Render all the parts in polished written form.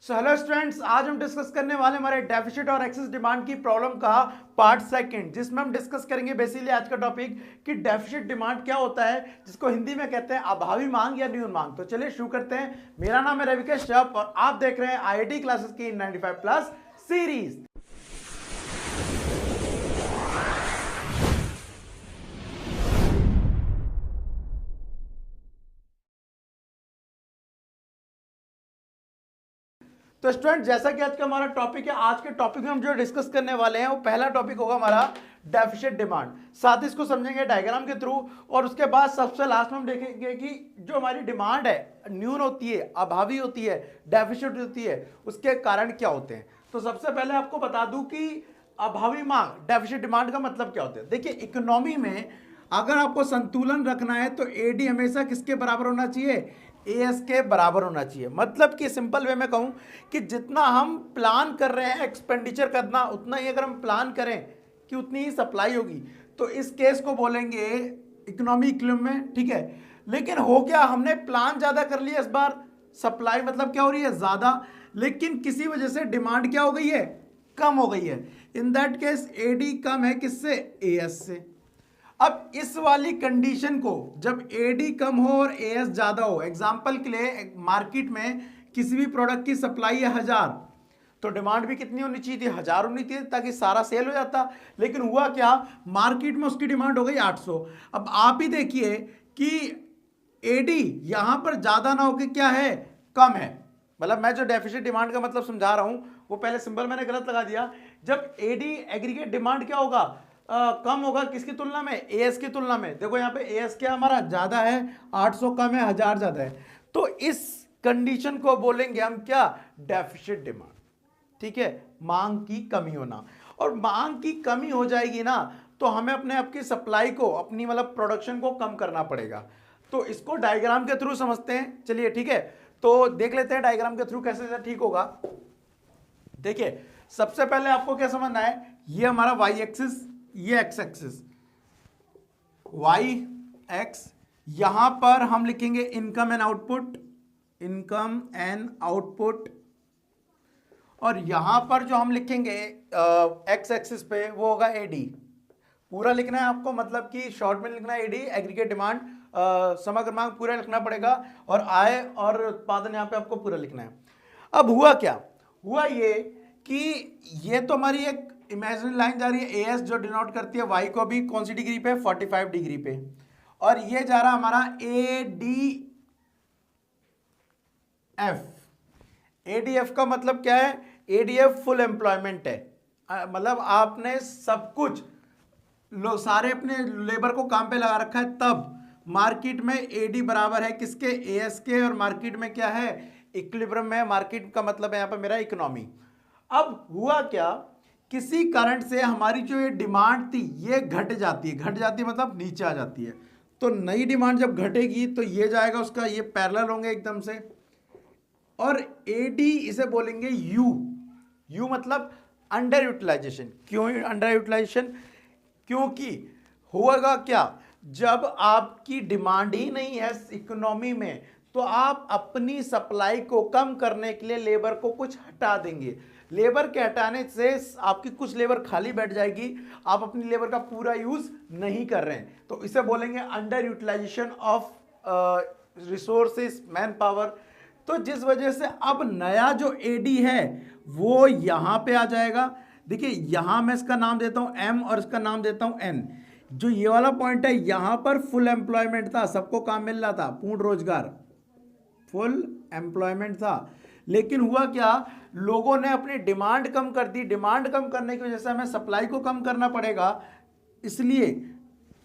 So hello students, आज हम discuss करने वाले हमारे डेफिसिट और एक्सेस डिमांड की प्रॉब्लम का पार्ट सेकंड, जिसमें हम डिस्कस करेंगे बेसिकली आज का टॉपिक कि डेफिसिट डिमांड क्या होता है, जिसको हिंदी में कहते हैं अभावी मांग या न्यून मांग। तो चलिए शुरू करते हैं। मेरा नाम है रविकेश श्रफ और आप देख रहे हैं आईआईटी क्लासेस की 95 प्लस सीरीज। तो स्टूडेंट, जैसा कि आज का हमारा टॉपिक है, आज के टॉपिक में हम जो डिस्कस करने वाले हैं वो पहला टॉपिक होगा हमारा डेफिसिट डिमांड। साथ ही इसको समझेंगे डायग्राम के थ्रू और उसके बाद सबसे लास्ट में हम देखेंगे कि जो हमारी डिमांड है न्यून होती है, अभावी होती है, डेफिसिट होती है, उसके कारण क्या होते हैं। तो सबसे पहले आपको बता दूं कि अभावी मांग, डेफिसिट डिमांड का मतलब क्या होता है। देखिए, इकोनॉमी में अगर आपको संतुलन रखना है तो एडी हमेशा किसके बराबर होना चाहिए, एएस के बराबर होना चाहिए। मतलब कि सिंपल वे में कहूं कि जितना हम प्लान कर रहे हैं एक्सपेंडिचर करना, उतना ही अगर हम प्लान करें कि उतनी ही सप्लाई होगी, तो इस केस को बोलेंगे इकोनॉमी इक्विलिब्रियम में। ठीक है, लेकिन हो क्या, हमने प्लान ज्यादा कर लिया इस बार, सप्लाई मतलब क्या हो रही है, ज्यादा, लेकिन किसी वजह से डिमांड क्या हो गई है, कम हो गई है। इन दैट केस एडी कम है किससे, एएस से। अब इस वाली कंडीशन को जब एडी कम हो और एएस ज्यादा हो, एग्जांपल के लिए मार्केट में किसी भी प्रोडक्ट की सप्लाई है 1000, तो डिमांड भी कितनी होनी चाहिए थी, 1000 होनी थी, ताकि सारा सेल हो जाता। लेकिन हुआ क्या, मार्केट में उसकी डिमांड हो गई 800। अब आप ही देखिए कि एडी यहां पर ज्यादा ना होकर क्या है, कम है। मतलब मैं जो डेफिसिट डिमांड का मतलब समझा रहा हूं वो पहले सिंबल मैंने गलत लगा दिया। जब एडी एग्रीगेट डिमांड क्या होगा, कम होगा किसकी तुलना में, एएस की तुलना में। देखो यहाँ पे एएस क्या हमारा ज्यादा है, 800 कम है, 1000 ज्यादा है। तो इस कंडीशन को बोलेंगे हम क्या, डेफिसिट डिमांड। ठीक है, मांग की कमी होना। और मांग की कमी हो जाएगी ना, तो हमें अपने आपकी सप्लाई को, अपनी मतलब प्रोडक्शन को कम करना पड़ेगा। तो इसको डायग्राम के थ्रू समझते हैं। चलिए ठीक है, तो देख लेते हैं डायग्राम के थ्रू कैसे ठीक होगा। देखिए, सबसे पहले आपको क्या समझना है, ये हमारा वाई एक्सिस, ये एक्स एक्सिस, वाई एक्स, यहां पर हम लिखेंगे income and output, income and output. और यहां पर जो हम लिखेंगे एक्स एक्सिस पे वो होगा एडी। पूरा लिखना है आपको, मतलब कि शॉर्ट में लिखना है एडी, एग्रीगेट डिमांड, समग्र मांग पूरा लिखना पड़ेगा, और आय और उत्पादन यहां पे आपको पूरा लिखना है। अब हुआ क्या, हुआ ये कि ये तो हमारी एक इमेजिनरी लाइन जा रही है एएस, जो डिनोट करती है वाई को भी कौन सी डिग्री पे, 45 डिग्री पे, और ये जा रहा हमारा एडीएफ। एडीएफ का मतलब क्या है, एडीएफ फुल एम्प्लॉयमेंट है। मतलब आपने सब कुछ सारे अपने लेबर को काम पे लगा रखा है, तब मार्केट में एडी बराबर है किसके, एएस के, और मार्केट में क्या है, इक्विलिब्रियम में। मार्केट का मतलब है यहाँ पे मेरा इकोनॉमी। अब हुआ क्या, किसी कारण से हमारी जो ये डिमांड थी ये घट जाती है, घट जाती है मतलब नीचे आ जाती है। तो नई डिमांड जब घटेगी तो ये जाएगा उसका, ये पैरेलल होंगे एकदम से, और एडी इसे बोलेंगे यू। यू मतलब अंडर यूटिलाइजेशन। क्यों अंडर यूटिलाइजेशन, क्योंकि होगा क्या, जब आपकी डिमांड ही नहीं है इकोनॉमी में, तो आप अपनी सप्लाई को कम करने के लिए लेबर को कुछ हटा देंगे। लेबर के हटाने से आपकी कुछ लेबर खाली बैठ जाएगी, आप अपनी लेबर का पूरा यूज नहीं कर रहे हैं, तो इसे बोलेंगे under utilisation of resources, man power. तो जिस वजह से अब नया जो एडी है वो यहां पे आ जाएगा। देखिए, यहां मैं इसका नाम देता हूं एम और इसका नाम देता हूं एन। जो ये वाला पॉइंट है, यहां पर फुल एम्प्लॉयमेंट था, सबको काम मिल रहा था, पूर्ण रोजगार, फुल एम्प्लॉयमेंट था। लेकिन हुआ क्या, लोगों ने अपनी डिमांड कम कर दी। डिमांड कम करने की वजह से हमें सप्लाई को कम करना पड़ेगा, इसलिए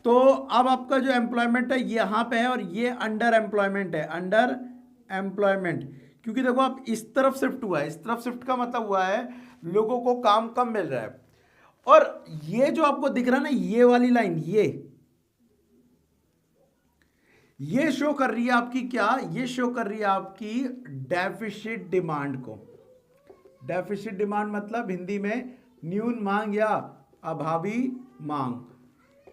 तो अब आपका जो एम्प्लॉयमेंट है यहां पे है, और ये अंडर एम्प्लॉयमेंट है, अंडर एम्प्लॉयमेंट। क्योंकि देखो आप इस तरफ शिफ्ट हुआ है, इस तरफ शिफ्ट का मतलब हुआ है लोगों को काम कम मिल रहा है। और ये जो आपको दिख रहा है ना, ये वाली लाइन, ये शो कर रही है आपकी क्या, ये शो कर रही है आपकी डेफिसिट डिमांड को। डेफिसिट डिमांड मतलब हिंदी में न्यून मांग या अभावी मांग।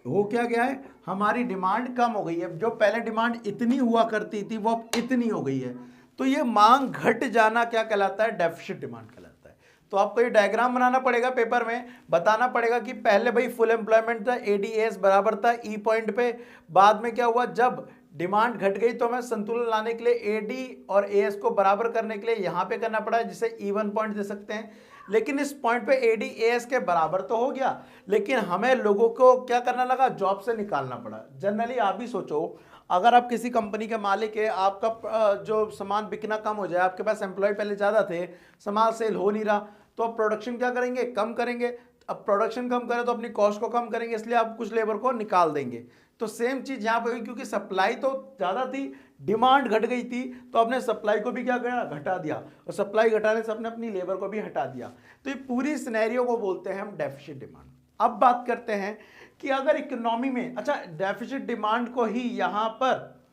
हो क्या गया है, हमारी डिमांड कम हो गई है। जो पहले डिमांड इतनी हुआ करती थी वो अब इतनी हो गई है। तो ये मांग घट जाना क्या कहलाता है, डेफिसिट डिमांड कहलाता है। तो आपको ये डायग्राम बनाना पड़ेगा, पेपर में बताना पड़ेगा कि पहले भाई फुल एम्प्लॉयमेंट था, एडीएस बराबर था ई पॉइंट पे, बाद में क्या हुआ, जब डिमांड घट गई तो हमें संतुलन लाने के लिए एडी और एएस को बराबर करने के लिए यहां पे करना पड़ा, जिसे ई1 पॉइंट दे सकते हैं। लेकिन इस पॉइंट पे एडी एएस के बराबर तो हो गया, लेकिन हमें लोगों को क्या करना लगा, जॉब से निकालना पड़ा। जनरली आप भी सोचो, अगर आप किसी कंपनी के मालिक है, आपका जो सामान बिकना कम हो जाए, आपके पास एम्प्लॉय पहले ज़्यादा थे, सामान सेल हो नहीं रहा, तो आप प्रोडक्शन क्या करेंगे, कम करेंगे। अब प्रोडक्शन कम करें तो अपनी कॉस्ट को कम करेंगे, इसलिए आप कुछ लेबर को निकाल देंगे। तो सेम चीज़ यहाँ पे हुई, क्योंकि सप्लाई तो ज़्यादा थी, डिमांड घट गई थी, तो आपने सप्लाई को भी क्या किया, घटा दिया, और सप्लाई घटाने से आपने अपनी लेबर को भी हटा दिया। तो ये पूरी सिनेरियो को बोलते हैं हम डेफिसिट डिमांड। अब बात करते हैं कि अगर इकोनॉमी में, अच्छा डेफिसिट डिमांड को ही यहां पर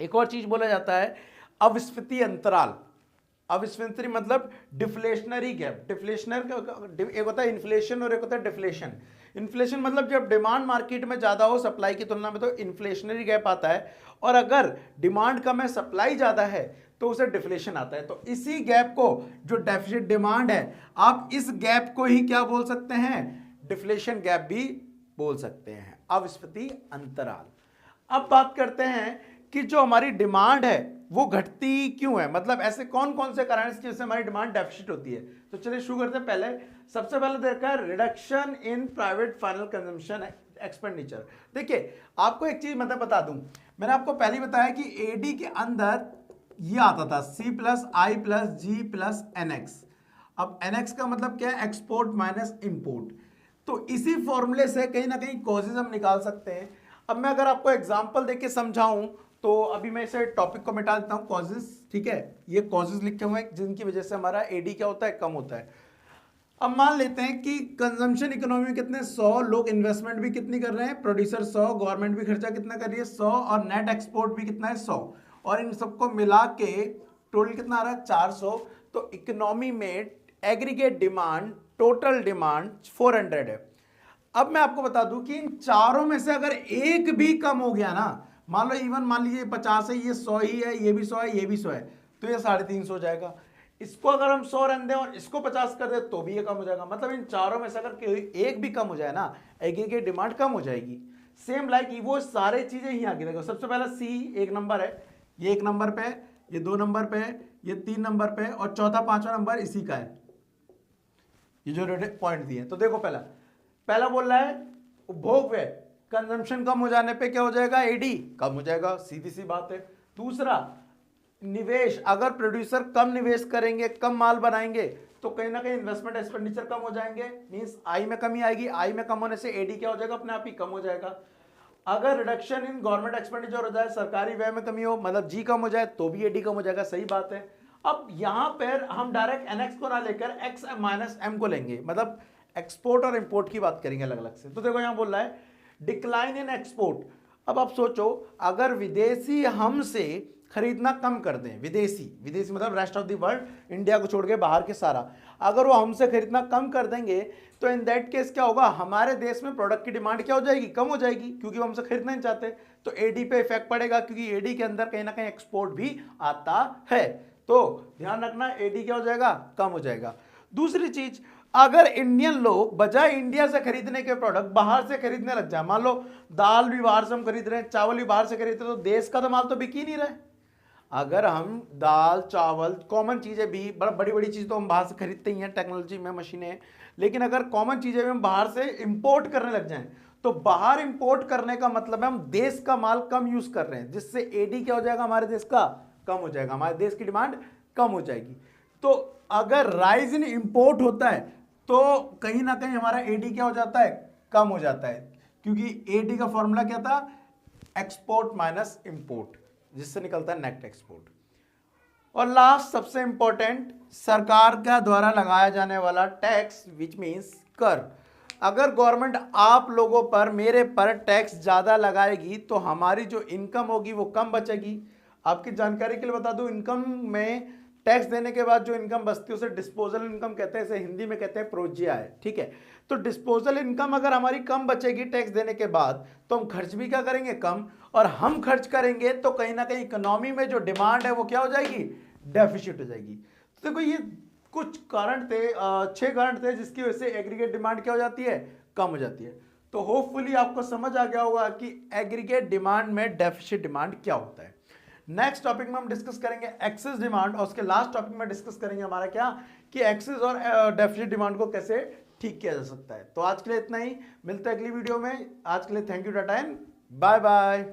एक और चीज बोला जाता है, अविस्फीति अंतराल। अविस्फीति मतलब डिफ्लेशनरी गैप। डिफ्लेशनर एक होता है इन्फ्लेशन और एक होता है डिफ्लेशन। इन्फ्लेशन मतलब जब डिमांड मार्केट में ज्यादा हो सप्लाई की तुलना में, तो इन्फ्लेशनरी गैप आता है, और अगर डिमांड कम है सप्लाई ज्यादा है तो उसे डिफ्लेशन आता है। तो इसी गैप को, जो डेफिसिट डिमांड है, आप इस गैप को ही क्या बोल सकते हैं, डिफ्लेशन गैप भी बोल सकते हैं, अविस्फीति अंतराल। अब बात करते हैं कि जो हमारी डिमांड है वो घटती क्यों है, मतलब ऐसे कौन कौन से कारण हैं जिससे हमारी डिमांड डेफिसिट होती है। तो चलिए शुरू करते हैं। सबसे पहले देखा है reduction in private final consumption expenditure. देखिए आपको एक चीज मतलब बता दूं, मैंने आपको पहले ही बताया कि एडी के अंदर ये आता था C प्लस आई प्लस जी प्लस एनएक्स। अब एनएक्स का मतलब क्या है, एक्सपोर्ट माइनस इंपोर्ट। तो इसी फॉर्मूले से कहीं ना कहीं कॉजेज हम निकाल सकते हैं। अब मैं अगर आपको एग्जांपल देके समझाऊं, तो अभी मैं इसे टॉपिक को मिटा देता हूं, कॉजेज, ठीक है, ये कॉजेज लिखे हुए हैं जिनकी वजह से हमारा एडी क्या होता है, कम होता है। अब मान लेते हैं कि कंजम्पशन इकोनॉमी में कितने 100 लोग, इन्वेस्टमेंट भी कितनी कर रहे हैं, प्रोड्यूसर 100, गवर्नमेंट भी खर्चा कितना कर रही है 100, और नेट एक्सपोर्ट भी कितना है 100, और इन सबको मिला के टोटल कितना आ रहा है 400। तो इकोनॉमी में एग्रीगेट डिमांड, टोटल डिमांड 400 है। अब मैं आपको बता दूं कि इन चारों में से अगर एक भी कम हो गया ना, मान लो इवन मान लीजिए 50 है, ये 100 ही है, ये भी 100 है, ये भी 100 है, तो ये 350 हो जाएगा। इसको अगर हम 100 रन दें और इसको 50 कर दे तो भी ये कम हो जाएगा। मतलब इन चारों में से अगर कोई एक भी कम हो जाए ना, एग्रीगेट डिमांड कम हो जाएगी। सेम लाइक वो सारे चीजें ही आगे देखो। सबसे पहला सी 1 नंबर है, ये 1 नंबर पे है, ये 2 नंबर पे है, ये 3 नंबर पे है, और चौथा 5वां नंबर इसी का है, ये जो रेड पॉइंट दिए। तो देखो पहला बोल रहा है उपभोग व्यय, कंजम्पशन कम हो जाने पे क्या हो जाएगा, एडी कम हो जाएगा, सीधी सी बात है। दूसरा निवेश, अगर प्रोड्यूसर कम निवेश करेंगे, कम माल बनाएंगे, तो कहीं ना कहीं इन्वेस्टमेंट एक्सपेंडिचर कम हो जाएंगे, मींस आई में कमी आएगी, आई में कम होने से एडी क्या हो जाएगा, अपने आप ही कम हो जाएगा। अगर रिडक्शन इन गवर्नमेंट एक्सपेंडिचर हो जाए, सरकारी व्यय में कमी हो, मतलब जी कम हो जाए, तो भी एडी कम हो जाएगा, सही बात है। अब यहां पर हम डायरेक्ट एनएक्स को ना लेकर एक्स माइनस एम को लेंगे, मतलब एक्सपोर्ट और इंपोर्ट की बात करेंगे अलग अलग से। तो देखो यहां बोल रहा है डिक्लाइन इन एक्सपोर्ट। अब आप सोचो, अगर विदेशी हमसे खरीदना कम कर दें, विदेशी मतलब rest of the world, India को छोड़ के बाहर के सारा, अगर वो हमसे खरीदना कम कर देंगे, तो इन दैट केस क्या होगा, हमारे देश में प्रोडक्ट की डिमांड क्या हो जाएगी, कम हो जाएगी, क्योंकि वो हमसे खरीदना नहीं चाहते। तो एडी पे इफेक्ट पड़ेगा, क्योंकि एडी के अंदर कहीं ना कहीं एक्सपोर्ट भी आता है। तो ध्यान रखना, एडी क्या हो जाएगा, कम हो जाएगा। दूसरी चीज, अगर इंडियन लोग बजाय इंडिया से खरीदने के प्रोडक्ट बाहर से खरीदने लग जाए, मान लो दाल भी बाहर से हम खरीद रहे हैं, चावल भी बाहर से खरीदते हैं, तो देश का तो माल तो बिक ही नहीं रहा है। अगर हम दाल चावल कॉमन चीजें भी, बड़ी बड़ी चीज तो हम बाहर से खरीदते ही हैं, टेक्नोलॉजी में मशीनें, लेकिन अगर कॉमन चीजें भी हम बाहर से इंपोर्ट करने लग जाएं, तो बाहर इंपोर्ट करने का मतलब है हम देश का माल कम यूज कर रहे हैं, जिससे एडी क्या हो जाएगा, हमारे देश का कम हो जाएगा, हमारे देश की डिमांड कम हो जाएगी। तो अगर राइज इन इंपोर्ट होता है, तो कहीं ना कहीं हमारा एडी क्या हो जाता है, कम हो जाता है, क्योंकि एडी का फॉर्मूला क्या था, एक्सपोर्ट माइनस इंपोर्ट, जिससे निकलता है नेट एक्सपोर्ट। और लास्ट सबसे इंपॉर्टेंट, सरकार का द्वारा लगाया जाने वाला टैक्स, विच मींस कर। अगर गवर्नमेंट आप लोगों पर, मेरे पर टैक्स ज्यादा लगाएगी, तो हमारी जो इनकम होगी वो कम बचेगी। आपकी जानकारी के लिए बता दूं, इनकम में टैक्स देने के बाद जो इनकम बचती है उसे डिस्पोजल इनकम कहते हैं, इसे हिंदी में कहते हैं प्रोजिया है, ठीक है। तो डिस्पोजल इनकम अगर हमारी कम बचेगी टैक्स देने के बाद, तो हम खर्च भी क्या करेंगे, कम, और हम खर्च करेंगे तो कहीं ना कहीं इकोनॉमी में जो डिमांड है वो क्या हो जाएगी, डेफिसिट हो जाएगी। तो देखो ये कुछ कारण थे, 6 कारण थे जिसकी वजह से एग्रीगेट डिमांड क्या हो जाती है, कम हो जाती है। तो होपफुली आपको समझ आ गया होगा कि एग्रीगेट डिमांड में डेफिसिट डिमांड क्या होता है। नेक्स्ट टॉपिक में हम डिस्कस करेंगे एक्सेस डिमांड, और उसके लास्ट टॉपिक में डिस्कस करेंगे हमारा क्या, कि एक्सेस और डेफिसिट डिमांड को कैसे ठीक किया जा सकता है। तो आज के लिए इतना ही, मिलते हैं अगली वीडियो में। आज के लिए thank you, tata and bye bye.